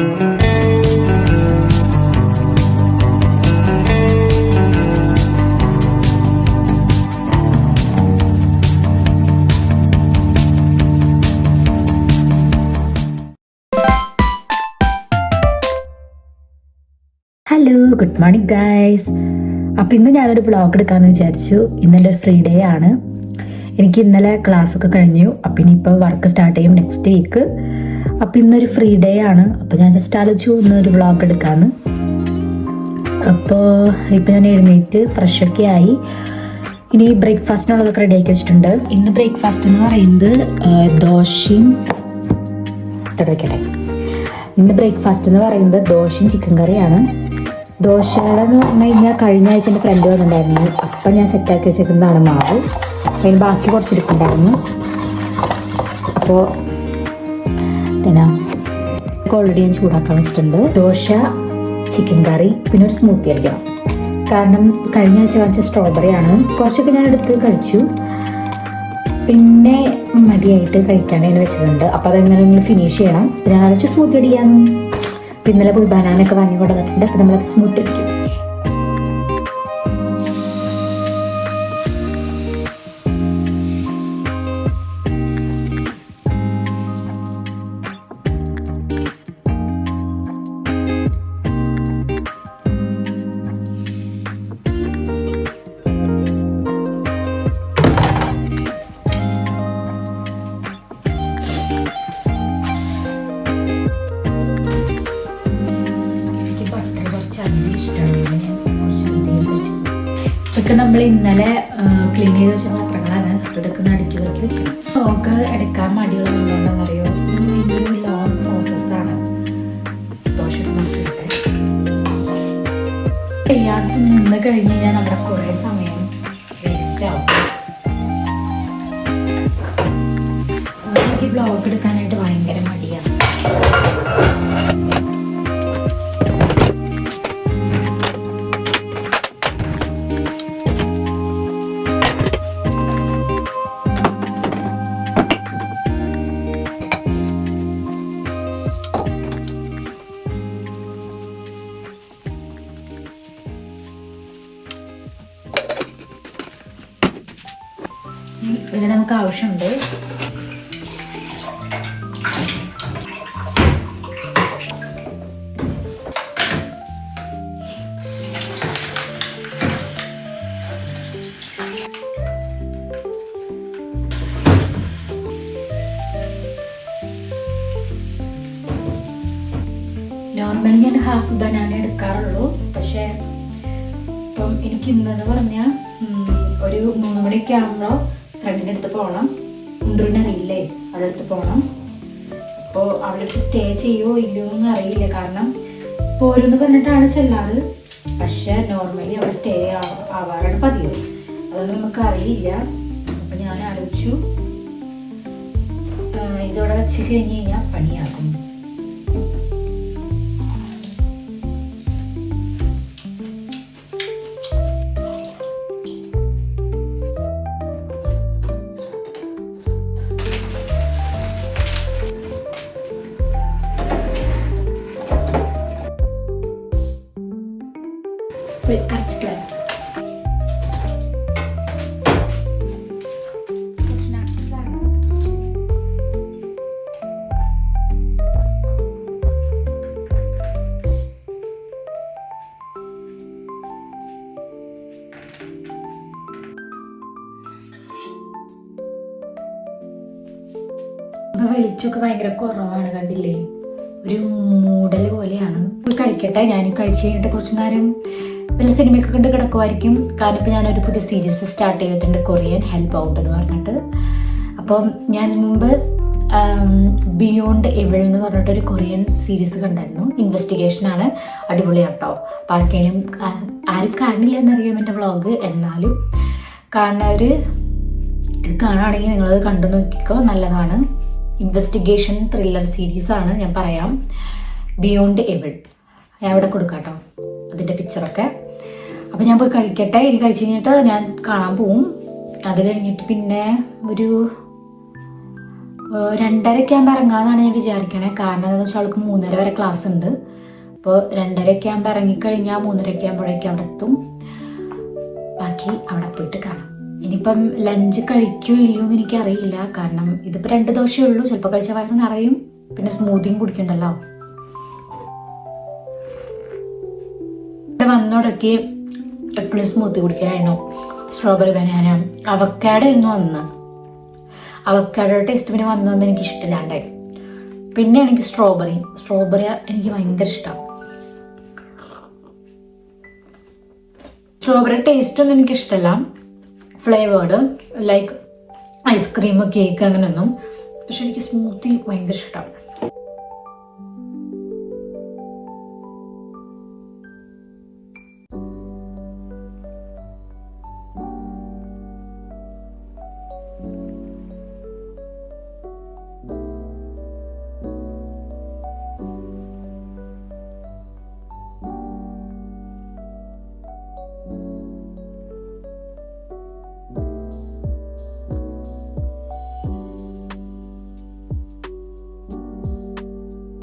Hello, good morning guys. അപ്പം ഇന്ന് ഞാനൊരു വ്ളോഗ് എടുക്കാമെന്ന് വിചാരിച്ചു. ഇന്നലെ ഒരു ഫ്രീ ഡേ ആണ്. എനിക്ക് ഇന്നലെ ക്ലാസ്സൊക്കെ കഴിഞ്ഞു. അപ്പം ഇനിയിപ്പോൾ വർക്ക് സ്റ്റാർട്ട് ചെയ്യും നെക്സ്റ്റ് വീക്ക്. അപ്പം ഇന്നൊരു ഫ്രീ ഡേ ആണ്. അപ്പോൾ ഞാൻ ജസ്റ്റ് ആലോചിച്ചു ഇന്നൊരു വ്ളോഗ് എടുക്കാമെന്ന്. അപ്പോൾ ഇപ്പം ഞാൻ എഴുന്നേറ്റ് ഫ്രഷൊക്കെ ആയി. ഇനി ബ്രേക്ക്ഫാസ്റ്റിനുള്ളതൊക്കെ റെഡി ആക്കി വെച്ചിട്ടുണ്ട്. ഇന്ന് ബ്രേക്ക്ഫാസ്റ്റ് എന്ന് പറയുന്നത് ദോശയും ചിക്കൻ കറിയാണ്. ദോശയുടെ എന്ന് പറഞ്ഞു കഴിഞ്ഞാൽ കഴിഞ്ഞ ആഴ്ച എൻ്റെ ഫ്രണ്ട് വന്നിട്ടുണ്ടായിരുന്നു. അപ്പം ഞാൻ സെറ്റാക്കി വെച്ചേക്കുന്നതാണ് മാവ്. അതിന് ബാക്കി കുറച്ചെടുക്കുന്നുണ്ടായിരുന്നു. അപ്പോൾ പിന്നെ ഓൾറെഡി ഞാൻ ചൂടാക്കാൻ വെച്ചിട്ടുണ്ട്. ദോശ, ചിക്കൻ കറി, പിന്നെ ഒരു സ്മൂത്തി അടിക്കണം. കാരണം കഴിഞ്ഞ ആഴ്ച വാങ്ങിച്ച സ്ട്രോബെറിയാണ്. കുറച്ചൊക്കെ ഞാൻ എടുത്ത് കഴിച്ചു. പിന്നെ മടിയായിട്ട് കഴിക്കാനായിട്ട് വെച്ചിട്ടുണ്ട്. അപ്പോൾ അതെങ്ങനെയെങ്കിലും ഫിനിഷ് ചെയ്യണം. ഞാൻ അരച്ച് സ്മൂത്തി അടിക്കാമെന്ന്. ഇന്നലെ പോയി ബനാനൊക്കെ വാങ്ങി കൊണ്ടുവന്നിട്ടുണ്ട്. അപ്പം നമ്മളത് സ്മൂത്തി അടിക്കും. ഇതൊക്കെ നമ്മൾ ഇന്നലെ ക്ലീൻ ചെയ്ത് വെച്ച പാത്രങ്ങളാണ്. അപ്പോൾ ഇതൊക്കെ ഒന്ന് അടുക്കി വെക്കി വെക്കണം. സ്റ്റോക്ക് എടുക്കാൻ മടിയുള്ള എന്തുകൊണ്ടാണെന്ന് അറിയോ? വലിയൊരു ലോങ് പ്രോസസ്സാണ് ദോശ മുറിച്ചിട്ട്. ചെയ്യാത്ത നിന്ന് കഴിഞ്ഞ് കഴിഞ്ഞാൽ നമ്മുടെ കുറേ സമയം വേസ്റ്റ് ആവും. എനിക്ക് ബ്ലോഗ് എടുക്കാനായിട്ട് ഭയങ്കര മടിയാണ്. ഇവിടെ നമുക്ക് ആവശ്യമുണ്ട്. നോർമലി ഞാൻ ഹാഫ് ബനാന എടുക്കാറുള്ളൂ. പക്ഷെ ഇപ്പം എനിക്ക് ഇന്നെന്ന് പറഞ്ഞാൽ ഒരു 3 മണിയൊക്കെ ആകുമ്പോൾ ഫ്രണ്ടിൻ്റെ അടുത്ത് പോകണം. ഉണ്ടറിനറിയില്ലേ, അവളുടെ അടുത്ത് പോകണം. അപ്പോൾ അവളുടെ അടുത്ത് സ്റ്റേ ചെയ്യുമോ ഇല്ലയോ എന്ന് അറിയില്ല. കാരണം പോരെന്ന് പറഞ്ഞിട്ടാണ് ചെല്ലാറ്. പക്ഷെ നോർമലി അവിടെ സ്റ്റേ ആവാറാണ് പതിവ്. അതൊന്നും നമുക്ക് അറിയില്ല. അപ്പം ഞാൻ ആലോചിച്ചു ഇതോടെ വെച്ച് കഴിഞ്ഞ് കഴിഞ്ഞാൽ പണിയാകും. അരച്ചിട്ട് വെളിച്ചൊക്കെ ഭയങ്കര കുറവാണ്. കണ്ടില്ലേ, ഒരു മൂടൽ പോലെയാണ്. കഴിക്കട്ടെ. ഞാൻ കഴിച്ച് കഴിഞ്ഞിട്ട് കുറച്ച് നേരം വല്ല സിനിമയൊക്കെ കണ്ട് കിടക്കുമായിരിക്കും. കാരണം ഇപ്പം ഞാനൊരു പുതിയ സീരീസ് സ്റ്റാർട്ട് ചെയ്തിട്ടുണ്ട്, കൊറിയൻ ഹെൽപ്പ് ഔട്ട് എന്ന് പറഞ്ഞിട്ട്. അപ്പം ഞാൻ മുമ്പ് ബിയോണ്ട് എവിൾ എന്ന് പറഞ്ഞിട്ടൊരു കൊറിയൻ സീരീസ് കണ്ടായിരുന്നു. ഇൻവെസ്റ്റിഗേഷനാണ്, അടിപൊളിയാണ് കേട്ടോ. അപ്പം ആരും കാണില്ല എന്നറിയാം എൻ്റെ വ്ളോഗ്. എന്നാലും കാണുന്നവർ ഇത് കാണുകയാണെങ്കിൽ നിങ്ങളത് കണ്ടു നോക്കിക്കോ, നല്ലതാണ്. ഇൻവെസ്റ്റിഗേഷൻ ത്രില്ലർ സീരീസാണ്, ഞാൻ പറയാം. ബിയോണ്ട് എവിൾ ഞാൻ ഇവിടെ കൊടുക്കാം കേട്ടോ, അതിൻ്റെ പിക്ചറൊക്കെ. അപ്പം ഞാൻ പോയി കഴിക്കട്ടെ. ഇനി കഴിച്ച് കഴിഞ്ഞിട്ട് ഞാൻ കാണാൻ പോവും. അത് കഴിഞ്ഞിട്ട് പിന്നെ ഒരു 2:30 ആകുമ്പോൾ ഇറങ്ങാമെന്നാണ് ഞാൻ വിചാരിക്കണേ. കാരണം എന്താണെന്ന് വെച്ചാൽ അവൾക്ക് 3:30 വരെ ക്ലാസ് ഉണ്ട്. അപ്പോൾ 2:30 ആകുമ്പോൾ ഇറങ്ങിക്കഴിഞ്ഞാൽ 3:30 ആകുമ്പോഴേക്കും അവിടെ എത്തും. ബാക്കി അവിടെ പോയിട്ട് കാണാം. ഇനിയിപ്പം ലഞ്ച് കഴിക്കോ ഇല്ലയോ എന്ന് എനിക്കറിയില്ല. കാരണം ഇതിപ്പോൾ 2 ദോശയേ ഉള്ളൂ. ചിലപ്പോൾ കഴിച്ച വയറ് നിറയും. പിന്നെ സ്മൂത്തിയും കുടിക്കണ്ടല്ലോ. ഇവിടെ വന്നോടൊക്കെ എപ്പോഴും സ്മൂത്തി കുടിക്കലായിരുന്നു. സ്ട്രോബെറി ബനാന അവക്കാഡോ ആയിരുന്നു അന്ന്. അവക്കാഡോയുടെ ടേസ്റ്റ് പിന്നെ വന്നൊന്നും എനിക്ക് ഇഷ്ടമില്ലാണ്ടായി. പിന്നെ എനിക്ക് സ്ട്രോബെറി എനിക്ക് ഭയങ്കര ഇഷ്ടമാണ്. സ്ട്രോബെറി ടേസ്റ്റ് ഒന്നും എനിക്ക് ഇഷ്ടമല്ല. ഫ്ലേവേർഡ് ലൈക്ക് ഐസ്ക്രീം കേക്ക് അങ്ങനെയൊന്നും. പക്ഷെ എനിക്ക് സ്മൂത്തി ഭയങ്കര ഇഷ്ടമാണ്.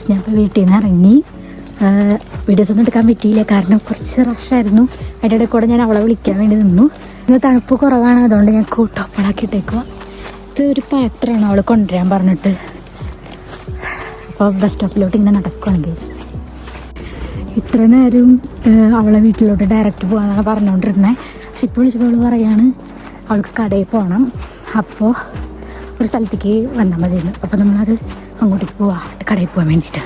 ഞാൻ ഇപ്പോൾ വീട്ടിൽ നിന്ന് ഇറങ്ങി. വീഡിയോസ് ഒന്നും എടുക്കാൻ പറ്റിയില്ല, കാരണം കുറച്ച് റഷായിരുന്നു. അതിൻ്റെ ഇടയിൽ കൂടെ ഞാൻ അവളെ വിളിക്കാൻ വേണ്ടി നിന്നു. ഇന്ന് തണുപ്പ് കുറവാണ്, അതുകൊണ്ട് ഞാൻ കൂട്ട് ഓപ്പണാക്കി ഇട്ടേക്കുക. ഇത് ഒരു പാത്രമാണ് അവൾ കൊണ്ടുവരാൻ പറഞ്ഞിട്ട്. അപ്പോൾ ബസ് സ്റ്റോപ്പിലോട്ട് ഇങ്ങനെ നടക്കുകയാണ് ഗൈസ്. ഇത്ര നേരം അവളെ വീട്ടിലോട്ട് ഡയറക്റ്റ് പോകാനാണ് പറഞ്ഞുകൊണ്ടിരുന്നത്. പക്ഷെ ഇപ്പോൾ വിളിച്ചപ്പോൾ അവൾ പറയാണ് അവൾക്ക് കടയിൽ പോകണം, അപ്പോൾ ഒരു സ്ഥലത്തേക്ക് വന്നാൽ മതിയെന്ന്. അപ്പോൾ നമ്മളത് അങ്ങോട്ടേക്ക് പോവാ, കടയിൽ പോകാൻ വേണ്ടിയിട്ട്.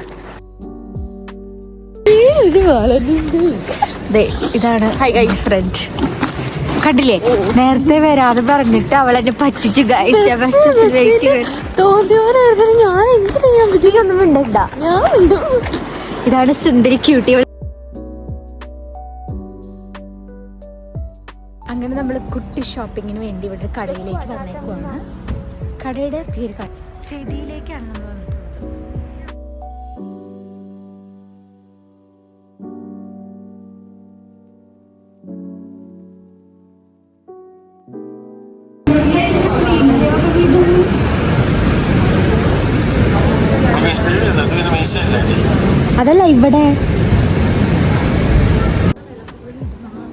ഇതാണ് ഫ്രണ്ട്. കണ്ടില്ലേ, നേരത്തെ വരാതെ പറഞ്ഞിട്ട് അവൾ എന്നെ പറ്റിച്ചു. ഇതാണ് സുന്ദരി ക്യൂട്ടി. അങ്ങനെ നമ്മൾ കുട്ടി ഷോപ്പിങ്ങിന് വേണ്ടി ഇവിടെ കടയിലേക്ക് വന്നേക്കുവാണ്. കടയുടെ പേര് ചെടിയിലേക്കാണ് നമ്മൾ വന്നിട്ടുള്ളത്. അതല്ല, ഇവിടെ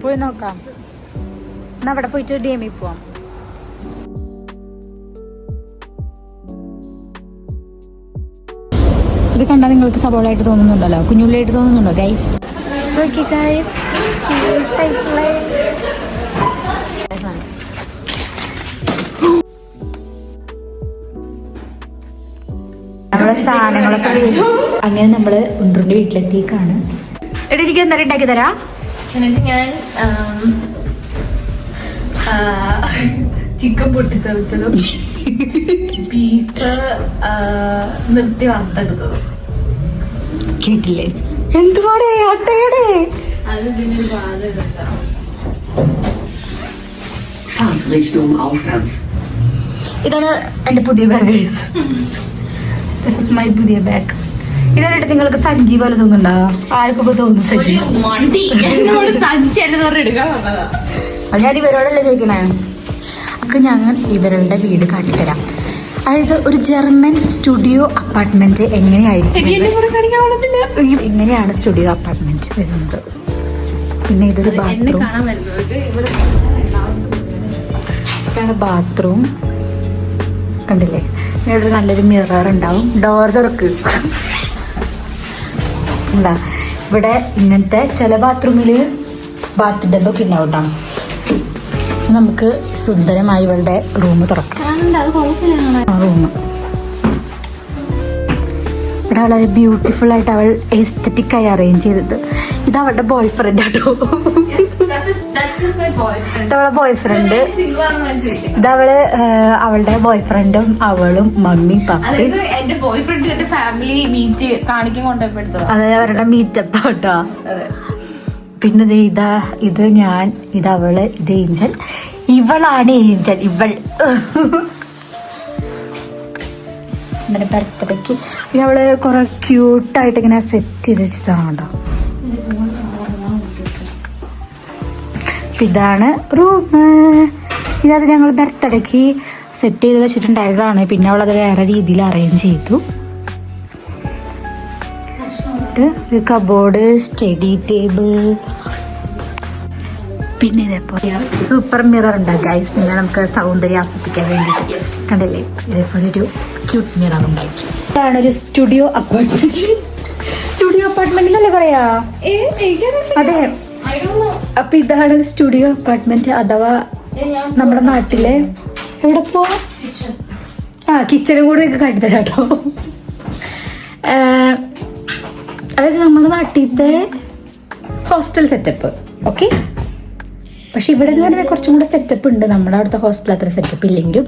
പോയി നോക്കാം. എന്നാ അവിടെ പോയിട്ട് ഡി.എം.ഇ പോവാം. ഇത് കണ്ടാൽ നിങ്ങൾക്ക് സബോളായിട്ട് തോന്നുന്നുണ്ടല്ലോ, കുഞ്ഞുള്ളിയായിട്ട് തോന്നുന്നുണ്ടോ ഗൈസ്? ഓക്കെ ഗൈസ്, സാധനങ്ങളൊക്കെ. അങ്ങനെ നമ്മള് ഉണ്ട്രുന്റെ വീട്ടിലെത്തിയേക്കാണ്. എടാ, എനിക്ക് എന്തായാലും ഉണ്ടാക്കി തരാം. എന്നിട്ട് ഞാൻ ചിക്കൻ പൊട്ടിത്തെറിച്ചതും ബീഫ് നിർത്തി വറുത്തെടുത്തതും. കേട്ടില്ലേ? എന്തുപാടേ അട്ടയുടെ അത് ഇതിനൊരു ഇതാണ് എന്റെ പുതിയ ബാഗ്. ദിസ് ഇസ് മൈ പുതിയ ബാഗ്. ഇതായിട്ട് നിങ്ങൾക്ക് സഞ്ചി പോലെ തോന്നുന്നുണ്ടോ? ആർക്കും ഇപ്പൊ തോന്നുന്നു സഞ്ചി. അത് ഞാൻ ഇവരോടല്ലേ ചോദിക്കണേ. ഒക്കെ ഞങ്ങൾ ഇവരുടെ വീട് കാട്ടിത്തരാം. അതായത് ഒരു ജർമ്മൻ സ്റ്റുഡിയോ അപ്പാർട്ട്മെന്റ് എങ്ങനെയായിരിക്കും, ഇങ്ങനെയാണ് സ്റ്റുഡിയോ അപ്പാർട്ട്മെന്റ് വരുന്നത്. പിന്നെ ഇതൊരു ബാത്റൂം, ഇതാണ് ബാത്റൂം. കണ്ടില്ലേ, ഇവിടെ നല്ലൊരു മിറർ ഉണ്ടാവും. ഡോർ തുറക്ക് എന്താ, ഇവിടെ ഇങ്ങനത്തെ ചില ബാത്റൂമിൽ ബാത്ത് ടബൊക്കെ ഉണ്ടാവും കേട്ടോ. നമുക്ക് സുന്ദരമായി ഇവളുടെ റൂം തുറക്കാം. റൂം ഇവിടെ വളരെ ബ്യൂട്ടിഫുൾ ആയിട്ട് അവൾ എസ്തെറ്റിക് ആയി അറേഞ്ച് ചെയ്തത്. ഇത് അവളുടെ ബോയ് ഫ്രണ്ട് കേട്ടോ. ഇതവളെ ബോയ് ഫ്രണ്ട്. ഇതവള് അവളുടെ ബോയ് ഫ്രണ്ടും അവളും മമ്മിയും പപ്പയും. അതെ, അവരുടെ മീറ്റപ്പ് കേട്ടോ. പിന്നെ ഇത് ഞാൻ, ഇതവള്, ഇത് ഏഞ്ചൽ. ഇവളാണ് ഏഞ്ചൽ. ഇവൾ എൻ്റെ ബർത്ത്ഡേക്ക് അവള് കുറെ ക്യൂട്ടായിട്ട് ഇങ്ങനെ സെറ്റ് ചെയ്ത് വെച്ചിട്ടാണോ. ഇതാണ് റൂം. ഇതിനകത്ത് ഞങ്ങൾ ബർത്ത്ഡേക്ക് സെറ്റ് ചെയ്ത് വെച്ചിട്ടുണ്ടായതാണ്. പിന്നെ അവളത് വേറെ രീതിയിൽ അറേഞ്ച് ചെയ്തു. ഒരു കബോർഡ്, സ്റ്റഡി ടേബിൾ, പിന്നെ ഇതേപോലെ സൂപ്പർ മിറർ ഉണ്ട് ഗൈസ്. നിങ്ങൾ നമുക്ക് സൗന്ദര്യം ആസ്വദിക്കാൻ വേണ്ടിയിട്ട് കണ്ടില്ലേ, ഇതേപോലെ ഒരു ക്യൂട്ട് മിറർ ഉണ്ടാക്കി. ഇതാണ് ഒരു സ്റ്റുഡിയോ അപ്പാർട്ട്മെന്റ്. സ്റ്റുഡിയോ അപ്പാർട്ട്മെന്റിലല്ലേ പറയാ? അതെ. അപ്പൊ ഇതാണ് സ്റ്റുഡിയോ അപ്പാർട്ട്മെന്റ്, അഥവാ നമ്മുടെ നാട്ടിലെ എവിടെ പോവാ കിച്ചനും കൂടെ കാട്ടിത്തരാം കേട്ടോ. അതായത് നമ്മുടെ നാട്ടിലത്തെ ഹോസ്റ്റൽ സെറ്റപ്പ്. ഓക്കെ, പക്ഷെ ഇവിടെ എന്ന് പറഞ്ഞാൽ കുറച്ചും കൂടെ സെറ്റപ്പ് ഉണ്ട്. നമ്മുടെ അവിടുത്തെ ഹോസ്റ്റൽ അത്ര സെറ്റപ്പ് ഇല്ലെങ്കിലും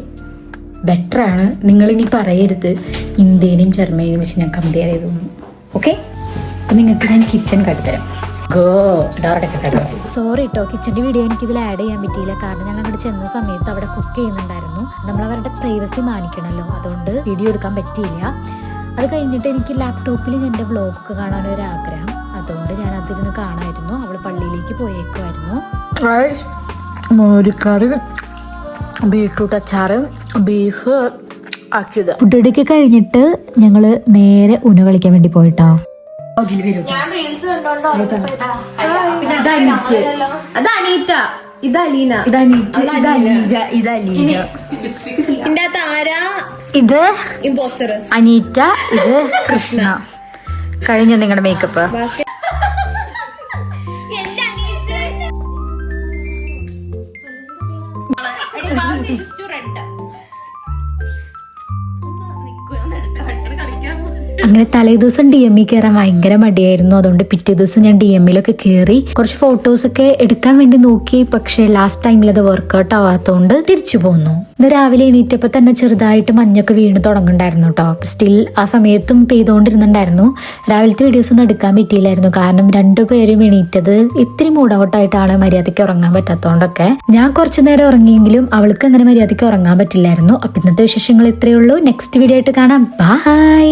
ബെറ്റർ ആണ്. നിങ്ങളിനി പറയരുത് ഇന്ത്യനും ജർമ്മനിയും വെച്ച് ഞാൻ കമ്പയർ ചെയ്തു. ഓക്കെ, അപ്പൊ നിങ്ങൾക്ക് ഞാൻ കിച്ചൺ കാട്ടിത്തരാം. സോറി കേട്ടോ, കിച്ചന്റെ വീഡിയോ എനിക്ക് ഇതിൽ ആഡ് ചെയ്യാൻ പറ്റിയില്ല. കാരണം ഞാൻ അങ്ങോട്ട് ചെന്ന സമയത്ത് അവിടെ കുക്ക് ചെയ്യുന്നുണ്ടായിരുന്നു. നമ്മൾ അവരുടെ പ്രൈവസി മാനിക്കണമല്ലോ, അതുകൊണ്ട് വീഡിയോ എടുക്കാൻ പറ്റിയില്ല. അത് കഴിഞ്ഞിട്ട് എനിക്ക് ലാപ്ടോപ്പിൽ എൻ്റെ വ്ളോഗൊക്കെ കാണാനൊരു ആഗ്രഹം, അതുകൊണ്ട് ഞാൻ അതിരുന്ന് കാണാമായിരുന്നു. അവൾ പള്ളിയിലേക്ക് പോയേക്കുമായിരുന്നു. മോരുകറി, ബീട്രൂട്ട് അച്ചാറ്, ബീഫ് ആക്കിയത്. ഫുഡൊക്കെ കഴിഞ്ഞിട്ട് ഞങ്ങള് നേരെ ഊണ് കളിക്കാൻ വേണ്ടി പോയിട്ടോ. ഇത് ഇമ്പോസ്റ്റർ അനീറ്റ, ഇത് കൃഷ്ണ. കഴിഞ്ഞു നിങ്ങളുടെ മേക്കപ്പ്? അങ്ങനെ തലേ ദിവസം DME കയറാൻ ഭയങ്കര മടിയായിരുന്നു. അതുകൊണ്ട് പിറ്റേ ദിവസം ഞാൻ DMEയിലൊക്കെ കയറി കുറച്ച് ഫോട്ടോസൊക്കെ എടുക്കാൻ വേണ്ടി നോക്കി. പക്ഷേ ലാസ്റ്റ് ടൈമിൽ അത് വർക്ക്ഔട്ട് ആവാത്തതുകൊണ്ട് തിരിച്ചു പോന്നു. ഇന്ന് രാവിലെ എണീറ്റപ്പോൾ തന്നെ ചെറുതായിട്ട് മഞ്ഞൊക്കെ വീണ് തുടങ്ങുന്നുണ്ടായിരുന്നു കേട്ടോ. സ്റ്റിൽ ആ സമയത്തും പെയ്തുകൊണ്ടിരുന്നുണ്ടായിരുന്നു. രാവിലത്തെ വീഡിയോസ് ഒന്നും എടുക്കാൻ പറ്റിയില്ലായിരുന്നു, കാരണം രണ്ടുപേരും എണീറ്റത് ഇത്തിരി മൂഡ് ഔട്ടായിട്ടാണ്. മര്യാദയ്ക്ക് ഉറങ്ങാൻ പറ്റാത്തതുകൊണ്ടൊക്കെ ഞാൻ കുറച്ചു നേരം ഉറങ്ങിയെങ്കിലും അവൾക്ക് അങ്ങനെ മര്യാദയ്ക്ക് ഉറങ്ങാൻ പറ്റില്ലായിരുന്നു. അപ്പം ഇന്നത്തെ വിശേഷങ്ങൾ ഇത്രയേ ഉള്ളൂ. നെക്സ്റ്റ് വീഡിയോ ആയിട്ട് കാണാം. ബൈ.